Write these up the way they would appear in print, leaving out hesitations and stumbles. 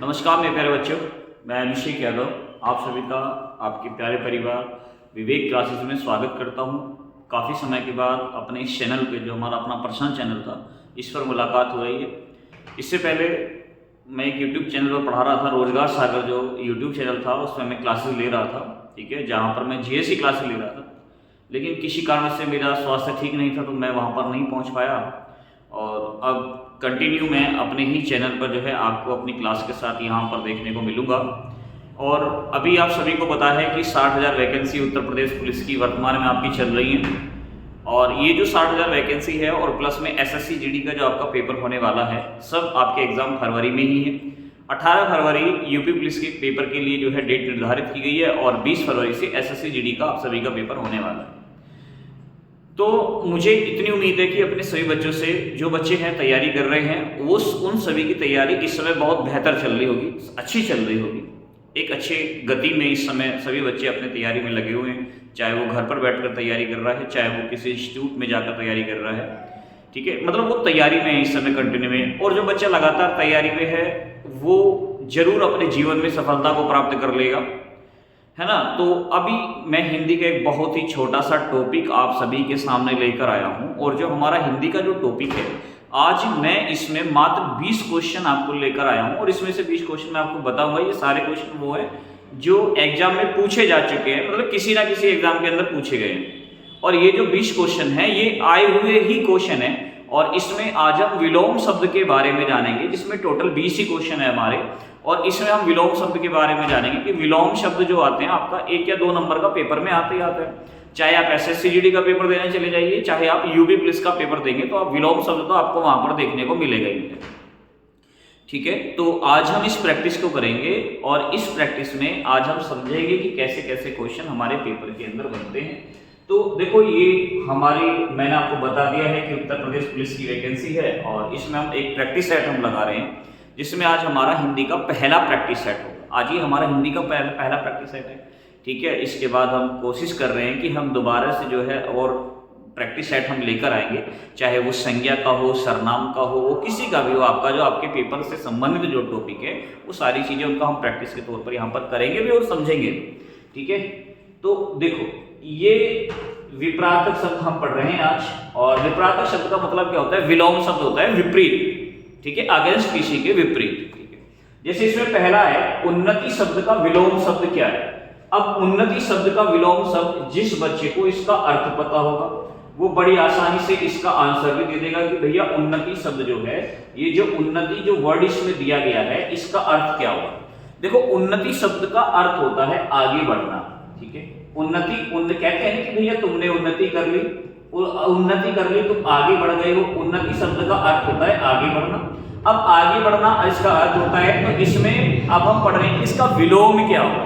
नमस्कार मेरे प्यारे बच्चों, मैं अभिषेक यादव आप सभी का आपके प्यारे परिवार विवेक क्लासेस में स्वागत करता हूं। काफ़ी समय के बाद अपने इस चैनल पे, जो हमारा अपना पर्सनल चैनल था, इस पर मुलाकात हो रही है। इससे पहले मैं एक यूट्यूब चैनल पर पढ़ा रहा था, रोजगार सागर जो यूट्यूब चैनल था उसमें मैं क्लासेस ले रहा था, ठीक है, जहाँ पर मैं जीएससी क्लासेस ले रहा था। लेकिन किसी कारण से मेरा स्वास्थ्य ठीक नहीं था तो मैं वहाँ पर नहीं पहुँच पाया, और अब कंटिन्यू मैं अपने ही चैनल पर जो है आपको अपनी क्लास के साथ यहाँ पर देखने को मिलूँगा। और अभी आप सभी को पता है कि 60,000 वैकेंसी उत्तर प्रदेश पुलिस की वर्तमान में आपकी चल रही है, और ये जो 60,000 वैकेंसी है और प्लस में एसएससी जीडी का जो आपका पेपर होने वाला है, सब आपके एग्ज़ाम फरवरी में ही है। 18 फरवरी यूपी पुलिस के पेपर के लिए जो है डेट निर्धारित की गई है, और 20 फरवरी से एसएससी जीडी का आप सभी का पेपर होने वाला है। तो मुझे इतनी उम्मीद है कि अपने सभी बच्चों से, जो बच्चे हैं तैयारी कर रहे हैं, वो उन सभी की तैयारी इस समय बहुत बेहतर चल रही होगी, अच्छी चल रही होगी। एक अच्छे गति में इस समय सभी बच्चे अपने तैयारी में लगे हुए हैं, चाहे वो घर पर बैठकर तैयारी कर रहा है, चाहे वो किसी इंस्टीट्यूट में जाकर तैयारी कर रहा है, ठीक है, मतलब वो तैयारी में है इस समय कंटिन्यू में। और जो बच्चा लगातार तैयारी में है वो जरूर अपने जीवन में सफलता को प्राप्त कर लेगा, है ना। तो अभी मैं हिंदी का एक बहुत ही छोटा सा टॉपिक आप सभी के सामने लेकर आया हूं, और जो हमारा हिंदी का जो टॉपिक है, आज मैं इसमें मात्र 20 क्वेश्चन आपको लेकर आया हूं, और इसमें से 20 क्वेश्चन मैं आपको बताऊंगा। ये सारे क्वेश्चन वो है जो एग्जाम में पूछे जा चुके हैं, मतलब किसी ना किसी एग्जाम के अंदर पूछे गए हैं। और ये जो 20 क्वेश्चन है ये आए हुए ही क्वेश्चन है, और इसमें आज हम विलोम शब्द के बारे में जानेंगे, जिसमें टोटल 20 ही क्वेश्चन है हमारे। और इसमें हम विलोम शब्द के बारे में जानेंगे कि विलोम शब्द जो आते हैं आपका 1 या 2 नंबर का पेपर में आते ही आते हैं। चाहे आप एसएससी जीडी का पेपर देने चले जाइए, चाहे आप यूपी पुलिस का पेपर देंगे, तो आप विलोम शब्द तो आपको वहां पर देखने को मिलेगा ही, ठीक है। तो आज हम इस प्रैक्टिस को करेंगे, और इस प्रैक्टिस में आज हम समझेंगे कि कैसे कैसे क्वेश्चन हमारे पेपर के अंदर बनते हैं। तो देखो, ये हमारी, मैंने आपको बता दिया है कि उत्तर प्रदेश पुलिस की वैकेंसी है, और इसमें हम एक प्रैक्टिस सेट हम लगा रहे हैं, जिसमें आज हमारा हिंदी का पहला प्रैक्टिस सेट होगा। आज ही हमारा हिंदी का पहला प्रैक्टिस सेट है, ठीक है। इसके बाद हम कोशिश कर रहे हैं कि हम दोबारा से जो है और प्रैक्टिस सेट हम लेकर आएंगे, चाहे वो संज्ञा का हो, सरनाम का हो, वो किसी का भी हो, आपका जो आपके पेपर से संबंधित जो टॉपिक है, वो सारी चीज़ें उनका हम प्रैक्टिस के तौर पर यहाँ पर करेंगे भी और समझेंगे, ठीक है। तो देखो, ये विपरीतक शब्द हम पढ़ रहे हैं आज, और विपरीतक शब्द का मतलब क्या होता है? विलोम शब्द होता है विपरीत, ठीक है, अगेंस्ट किसी के विपरीत, ठीक है। जैसे इसमें पहला है उन्नति शब्द का विलोम शब्द क्या है। अब उन्नति शब्द का विलोम शब्द, जिस बच्चे को इसका अर्थ पता होगा वो बड़ी आसानी से इसका आंसर भी दे देगा कि भैया उन्नति शब्द जो है, ये जो उन्नति जो वर्ड इसमें दिया गया है, इसका अर्थ क्या होगा। देखो, उन्नति शब्द का अर्थ होता है आगे बढ़ना, ठीक है। उन्नति कहते हैं कि भैया तुमने उन्नति कर ली, तुम आगे बढ़ गए हो। उन्नति शब्द का अर्थ होता है आगे बढ़ना। अब आगे बढ़ना इसका अर्थ होता है, तो इसमें अब हम पढ़ रहे हैं इसका विलोम क्या होगा।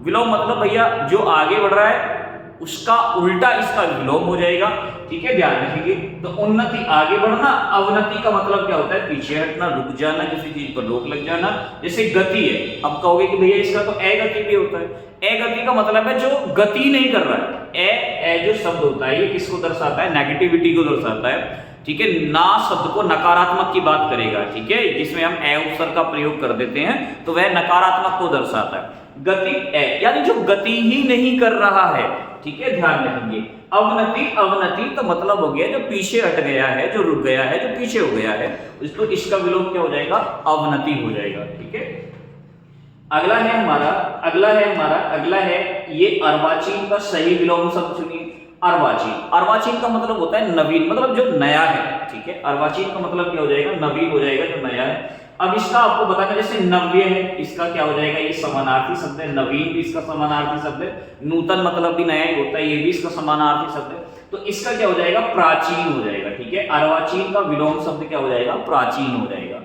विलोम मतलब भैया जो आगे बढ़ रहा है उसका उल्टा इसका विलोम हो जाएगा, ठीक है, ध्यान रखिए। तो उन्नति आगे बढ़ना, अवनति का मतलब क्या होता है? पीछे हटना, रुक जाना, किसी चीज पर रोक लग जाना। जैसे गति है, अब कहोगे कि भैया इसका तो अगति भी होता है। अगति का मतलब है जो गति नहीं कर रहा है। ए जो शब्द होता है, ये किसको दर्शाता है? नेगेटिविटी को दर्शाता है, ठीक है। ना शब्द को नकारात्मक की बात करेगा, ठीक है, जिसमें हम ए उपसर्ग का प्रयोग कर देते हैं तो वह नकारात्मक को दर्शाता है। गति ए यानी जो गति ही नहीं कर रहा है, ठीक है, ध्यान रखेंगे। अवनति तो मतलब हो गया जो पीछे हट गया है, जो रुक गया है, जो पीछे हो गया है, तो इसका विलोम क्या हो जाएगा? अवनति हो जाएगा, ठीक है। अगला है ये अर्वाचीन का सही विलोम शब्द सुनिए। अर्वाचीन का मतलब होता है नवीन, मतलब जो नया है, ठीक है। अर्वाचीन का मतलब क्या हो जाएगा? नवीन हो जाएगा, जो नया है। अब इसका आपको बताना, जैसे नव्य है, इसका क्या हो जाएगा? ये समानार्थी शब्द है। नवीन भी इसका समानार्थी शब्द है। नूतन मतलब भी नया ही होता है, ये भी इसका समानार्थी शब्द है। तो इसका क्या हो जाएगा? प्राचीन हो जाएगा, ठीक है। अर्वाचीन का विलोम शब्द क्या हो जाएगा? प्राचीन हो जाएगा,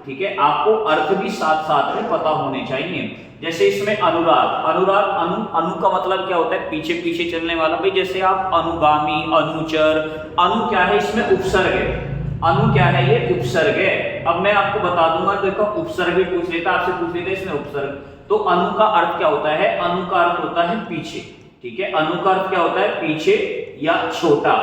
ठीक है। आपको अर्थ भी साथ साथ में पता होने चाहिए। जैसे इसमें अनुराग, अनु का मतलब क्या होता है? पीछे पीछे चलने वाला। भाई जैसे आप अनुगामी, अनुचर, अनु क्या है? इसमें उपसर्ग है। अनु क्या है? ये उपसर्ग है। अब मैं आपको बता दूंगा, देखो उपसर्ग भी पूछ लेता, आपसे पूछ लेता इसमें उपसर्ग। तो अनु का अर्थ क्या होता है? अनु का अर्थ होता है पीछे, ठीक है। अनु का अर्थ क्या होता है? पीछे या छोटा,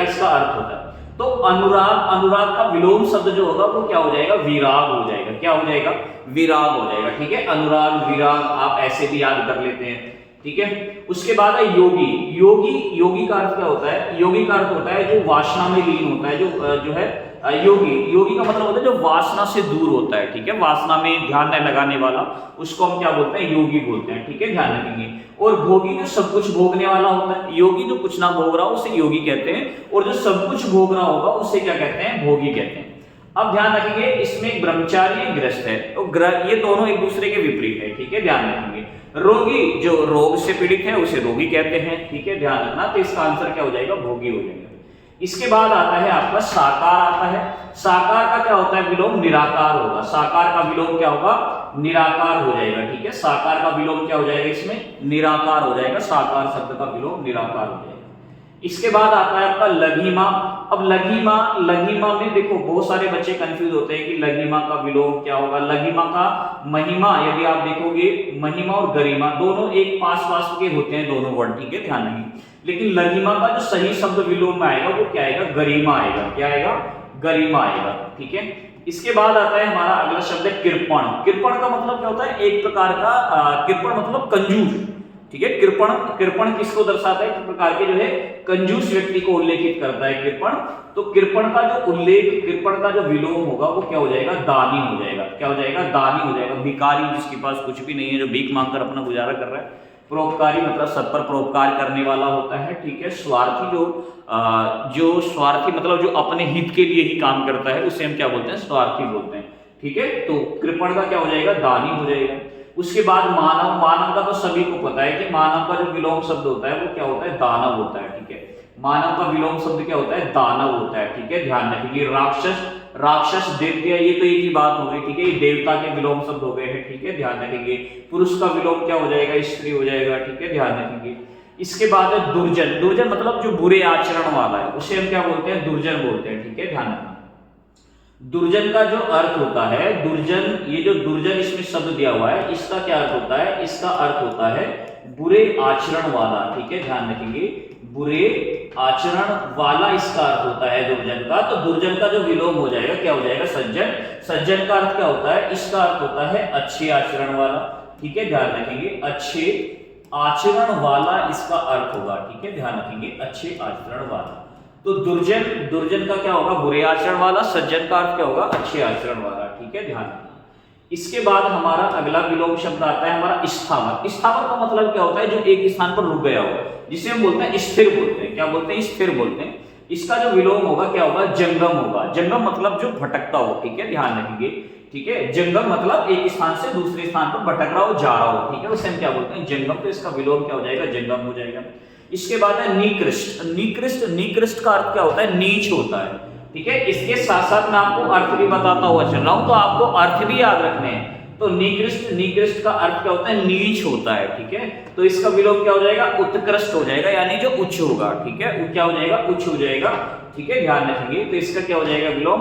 इसका अर्थ होता है। तो अनुराग, अनुराग का विलोम शब्द जो होगा वो क्या हो जाएगा, विराग हो जाएगा। क्या हो जाएगा, विराग हो जाएगा। ठीक है, अनुराग विराग आप ऐसे भी याद कर लेते हैं। ठीक है, उसके बाद है योगी। योगी, योगी का अर्थ क्या होता है, योगी का अर्थ होता है जो वासना में लीन होता है, जो है योगी। योगी का मतलब होता है जो वासना से दूर होता है। ठीक है, वासना में ध्यान न लगाने वाला, उसको हम क्या बोलते हैं, योगी बोलते हैं। ठीक है, ध्यान रखेंगे। और भोगी जो सब कुछ भोगने वाला होता है, योगी जो कुछ ना भोग रहा हो उसे योगी कहते हैं, और जो सब कुछ भोग रहा होगा उसे क्या कहते हैं, भोगी कहते हैं। अब ध्यान रखेंगे, इसमें एक ब्रह्मचारी एक ग्रस्त है, तो ये दोनों एक दूसरे के विपरीत है। ठीक है, ध्यान रखेंगे। रोगी जो रोग से पीड़ित है उसे रोगी कहते हैं। ठीक है, ध्यान रखना। तो इसका आंसर क्या हो जाएगा, भोगी हो जाएगा। इसके बाद आता है आपका साकार आता है। साकार का क्या होता है, विलोम निराकार होगा। साकार का विलोम क्या होगा, निराकार हो जाएगा। ठीक है, साकार का विलोम क्या हो जाएगा, इसमें निराकार हो जाएगा। साकार शब्द का विलोम निराकार हो जाएगा। इसके बाद आता है आपका लघिमा। अब लघिमा, लघिमा में देखो बहुत सारे बच्चे कंफ्यूज होते हैं कि लघिमा का विलोम क्या होगा। लघिमा का महिमा, यदि आप देखोगे महिमा और गरिमा दोनों एक पास पास के होते हैं दोनों वर्ड। ठीक है, ध्यान रखिए। लेकिन लघिमा का जो सही शब्द विलोम में आएगा वो क्या आएगा, गरिमा आएगा। क्या आएगा, गरिमा आएगा। ठीक है, इसके बाद आता है हमारा अगला शब्द है कृपण। कृपण का मतलब क्या होता है, एक प्रकार का कृपण मतलब कंजूस। ठीक है, कृपण, कृपण किसको दर्शाता है, एक प्रकार के जो है कंजूस व्यक्ति को उल्लेखित करता है कृपण। तो कृपण का जो उल्लेख, कृपण का जो विलोम होगा वो क्या हो जाएगा, दानी हो जाएगा। क्या हो जाएगा, दानी हो जाएगा। भिखारी, जिसके पास कुछ भी नहीं है, जो भीख मांगकर अपना गुजारा कर रहा है। परोपकारी मतलब सब पर परोपकार करने वाला होता है। ठीक है, स्वार्थी जो स्वार्थी मतलब जो अपने हित के लिए ही काम करता है उसे हम क्या बोलते हैं, स्वार्थी बोलते हैं। ठीक है, तो कृपण का क्या हो जाएगा, दानी हो जाएगा। उसके बाद मानव। मानव का तो सभी को पता है कि मानव का जो विलोम शब्द होता है वो क्या होता है, दानव होता है। ठीक है, मानव का विलोम शब्द क्या होता है, दानव होता है। ठीक है, ध्यान रखिए। राक्षस, राक्षस दैत्य, ये तो एक ही बात हो गई। ठीक है, ये देवता के विलोम शब्द हो गए हैं। ठीक है, ध्यान रखेंगे। पुरुष का विलोम क्या हो जाएगा, स्त्री हो जाएगा। ठीक है, ध्यान रखेंगे। इसके बाद है दुर्जन। दुर्जन मतलब जो बुरे आचरण वाला है उसे हम क्या बोलते हैं, दुर्जन बोलते हैं। ठीक है, ध्यान रखना। दुर्जन का जो अर्थ होता है, दुर्जन, ये जो दुर्जन इसमें शब्द दिया हुआ है इसका क्या अर्थ होता है, इसका अर्थ होता है बुरे आचरण वाला। ठीक है, ध्यान रखेंगे। बुरे आचरण वाला इसका अर्थ होता है दुर्जन का। तो दुर्जन का जो विलोम हो जाएगा क्या हो जाएगा, सज्जन। सज्जन का अर्थ क्या होता है, इसका अर्थ होता है अच्छे आचरण वाला। ठीक है, ध्यान रखेंगे। अच्छे आचरण वाला इसका अर्थ होगा। ठीक है, ध्यान रखेंगे, अच्छे आचरण वाला। तो दुर्जन, दुर्जन का क्या होगा, बुरे आचरण वाला। सज्जन का अर्थ क्या होगा, अच्छे आचरण वाला। ठीक है, ध्यान रखना। इसके बाद हमारा अगला विलोम शब्द आता है हमारा स्थावर। स्थावर का मतलब क्या होता है, जो एक स्थान पर रुक गया हो, जिसे हम बोलते हैं स्थिर बोलते हैं। क्या बोलते हैं, स्थिर बोलते हैं। इसका जो विलोम होगा क्या होगा, जंगम होगा। जंगम मतलब जो भटकता हो। ठीक है, ध्यान रखेंगे। ठीक है, जंगम मतलब एक स्थान से दूसरे स्थान पर भटक रहा हो, जा रहा हो। ठीक है, उसे हम क्या बोलते हैं, जंगम। तो इसका विलोम क्या हो जाएगा, जंगम हो जाएगा। इसके बाद है निकृष्ट। निकृष्ट, निकृष्ट का अर्थ क्या होता है, नीच होता है। ठीक है, इसके साथ साथ मैं आपको अर्थ भी बताता हुआ चल रहा हूं, तो आपको अर्थ भी याद रखने हैं। तो निकृष्ट, निकृष्ट का अर्थ क्या होता है, नीच होता है। ठीक है, तो इसका विलोम क्या हो जाएगा, उत्कृष्ट हो जाएगा, यानी जो उच्च होगा। ठीक है, क्या हो जाएगा, उच्च हो जाएगा। ठीक है, ध्यान रखेंगे। तो इसका क्या हो जाएगा, विलोम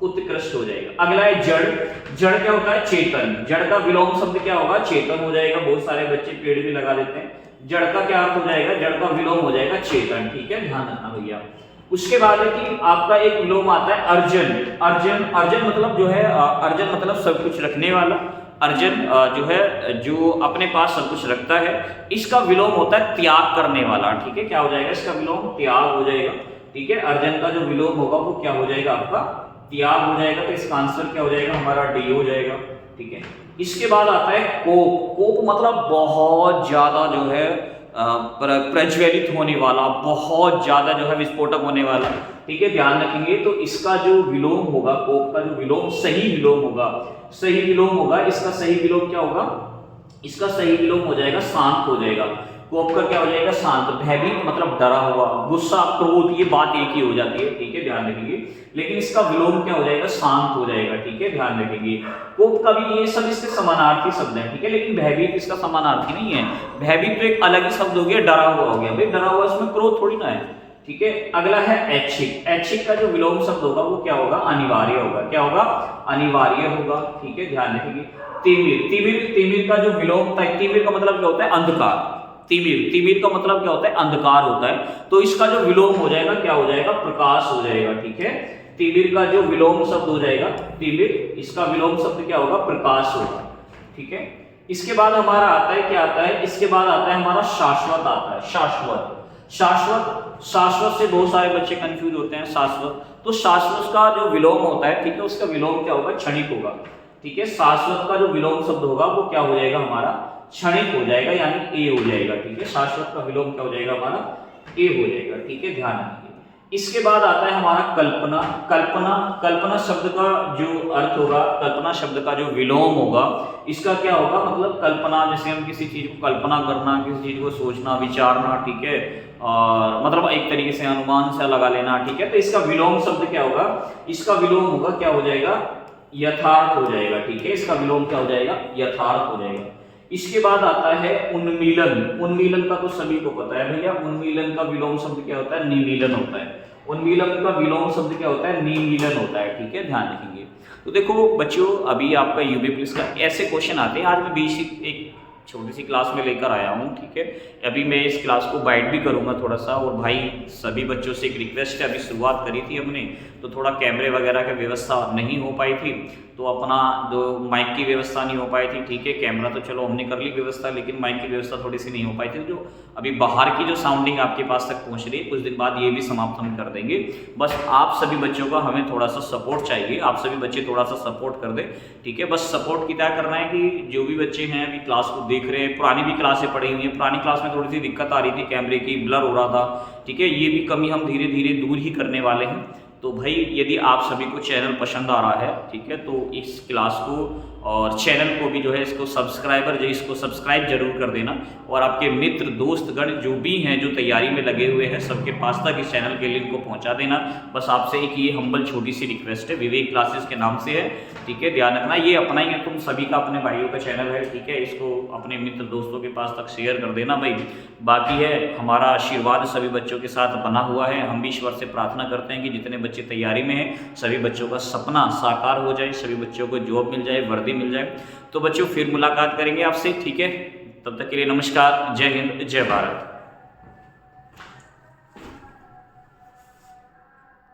उत्कृष्ट हो जाएगा। अगला है जड़। जड़ क्या होता है, चेतन। जड़ का विलोम शब्द क्या होगा, चेतन हो जाएगा। बहुत सारे बच्चे पेड़ भी लगा देते हैं। जड़ का क्या अर्थ हो जाएगा, जड़ का विलोम हो जाएगा चेतन। ठीक है, ध्यान रखना भैया। उसके बाद है कि आपका एक विलोम आता है अर्जन। अर्जन, अर्जन मतलब जो है, अर्जन मतलब सब कुछ रखने वाला। अर्जन जो है, जो अपने पास सब कुछ रखता है। इसका विलोम होता है त्याग करने वाला। ठीक है, क्या हो जाएगा, इसका विलोम त्याग हो जाएगा। ठीक है, अर्जन का जो विलोम होगा वो क्या हो जाएगा, आपका त्याग हो जाएगा। तो इसका आंसर क्या हो जाएगा, हमारा डी हो जाएगा। ठीक है, इसके बाद आता है कोप। कोप मतलब बहुत ज्यादा जो है प्रज्वलित होने वाला, बहुत ज्यादा जो है विस्फोटक होने वाला। ठीक है, ध्यान रखेंगे। तो इसका जो विलोम होगा, कोप का जो विलोम सही विलोम होगा, सही विलोम होगा। इसका सही विलोम क्या होगा, इसका सही विलोम हो जाएगा शांत हो जाएगा। कोप का क्या हो जाएगा, शांत। भयभीत मतलब डरा हुआ, गुस्सा, क्रोध, ये बात एक ही हो जाती है। ठीक है, ध्यान रखेंगे। लेकिन इसका विलोम क्या हो जाएगा, शांत हो जाएगा। ठीक है, ध्यान रखेंगे। कोप का भी, ये सब इसके समानार्थी शब्द हैं। ठीक है, लेकिन भयभीत इसका समानार्थी नहीं है। भयभीत तो एक अलग ही शब्द हो गया, डरा हुआ हो गया। भाई डरा हुआ, इसमें क्रोध थोड़ी ना है। ठीक है, अगला है ऐच्छिक। ऐच्छिक का जो विलोम शब्द होगा वो क्या होगा, अनिवार्य होगा। क्या होगा, अनिवार्य होगा। ठीक है, ध्यान रखेंगे। तिमिर, तिमिर, तिमिर का जो विलोम था, तिमिर का मतलब क्या होता है, अंधकार। तिमिर, तिमिर का मतलब क्या होता है? अंधकार होता है। तो इसका जो विलोम हो जाएगा क्या हो जाएगा? प्रकाश हो जाएगा। ठीक है, तिमिर का जो विलोम शब्द हो जाएगा तिमिर, इसका विलोम शब्द क्या होगा? प्रकाश होगा। ठीक है, इसके बाद हमारा आता है क्या आता है? इसके बाद आता है हमारा शाश्वत आता है। शाश्वत, शाश्वत, शाश्वत से बहुत सारे बच्चे कंफ्यूज होते हैं। शाश्वत, तो शाश्वत का जो विलोम होता है, ठीक है, उसका विलोम क्या होगा? क्षणिक होगा। ठीक है, शाश्वत का जो विलोम शब्द होगा वो क्या हो जाएगा? हमारा क्षणिक हो जाएगा, यानी ए हो जाएगा। ठीक है, शाश्वत का विलोम क्या हो जाएगा? हमारा ए हो जाएगा। ठीक है, ध्यान रखिए। इसके बाद आता है हमारा कल्पना। कल्पना, कल्पना शब्द का जो अर्थ होगा, कल्पना शब्द का जो विलोम होगा, इसका क्या होगा? मतलब कल्पना, जैसे हम किसी चीज को कल्पना करना, किसी चीज को सोचना, विचारना। ठीक है, और मतलब एक तरीके से अनुमान से लगा लेना। ठीक है, तो इसका विलोम शब्द क्या होगा? इसका विलोम होगा क्या हो जाएगा? यथार्थ हो जाएगा। ठीक है, इसका विलोम क्या हो जाएगा? यथार्थ हो जाएगा। इसके बाद आता है उन्मीलन। उन्मीलन का तो सभी को पता है भैया, उन्मीलन का विलोम शब्द क्या होता है? निमीलन होता है। उन्मीलन का विलोम शब्द क्या होता है? निमीलन होता है। ठीक है, ध्यान रखेंगे। तो देखो बच्चों, अभी आपका यूपी पुलिस का ऐसे क्वेश्चन आते हैं। आज मैं बेसिक एक छोटी सी क्लास में लेकर आया हूँ। ठीक है, अभी मैं इस क्लास को गाइड भी करूँगा थोड़ा सा। और भाई सभी बच्चों से एक रिक्वेस्ट है, अभी शुरुआत करी थी हमने तो थोड़ा कैमरे वगैरह की व्यवस्था नहीं हो पाई थी, तो अपना जो माइक की व्यवस्था नहीं हो पाई थी। ठीक है, कैमरा तो चलो हमने कर ली व्यवस्था, लेकिन माइक की व्यवस्था थोड़ी सी नहीं हो पाई थी। जो अभी बाहर की जो साउंडिंग आपके पास तक पहुँच रही है, कुछ दिन बाद ये भी समाप्त हम कर देंगे। बस आप सभी बच्चों का हमें थोड़ा सा सपोर्ट चाहिए, आप सभी बच्चे थोड़ा सा सपोर्ट कर दें। ठीक है, बस सपोर्ट की क्या करना है कि जो भी बच्चे हैं अभी क्लास को देख रहे हैं, पुरानी भी क्लासें पढ़ी हुई हैं, पुरानी क्लास में थोड़ी सी दिक्कत आ रही थी, कैमरे की ब्लर हो रहा था। ठीक है, ये भी कमी हम धीरे धीरे दूर ही करने वाले हैं। तो भाई यदि आप सभी को चैनल पसंद आ रहा है, ठीक है, तो इस क्लास को और चैनल को भी जो है इसको सब्सक्राइब जरूर कर देना। और आपके मित्र दोस्तगण जो भी हैं जो तैयारी में लगे हुए हैं, सबके पास तक इस चैनल के लिंक को पहुंचा देना। बस आपसे एक ये हम्बल छोटी सी रिक्वेस्ट है, विवेक क्लासेस के नाम से है। ठीक है, ध्यान रखना, ये अपना ही है, तुम सभी का अपने भाइयों का चैनल है। ठीक है, इसको अपने मित्र दोस्तों के पास तक शेयर कर देना भाई। बाकी है हमारा आशीर्वाद सभी बच्चों के साथ बना हुआ है। हम भी ईश्वर से प्रार्थना करते हैं कि जितने बच्चे तैयारी में हैं, सभी बच्चों का सपना साकार हो जाए, सभी बच्चों को जॉब मिल जाए, वर्दी मिल जाए। तो बच्चों फिर मुलाकात करेंगे आपसे। ठीक है, तब तक के लिए नमस्कार, जय हिंद, जय भारत।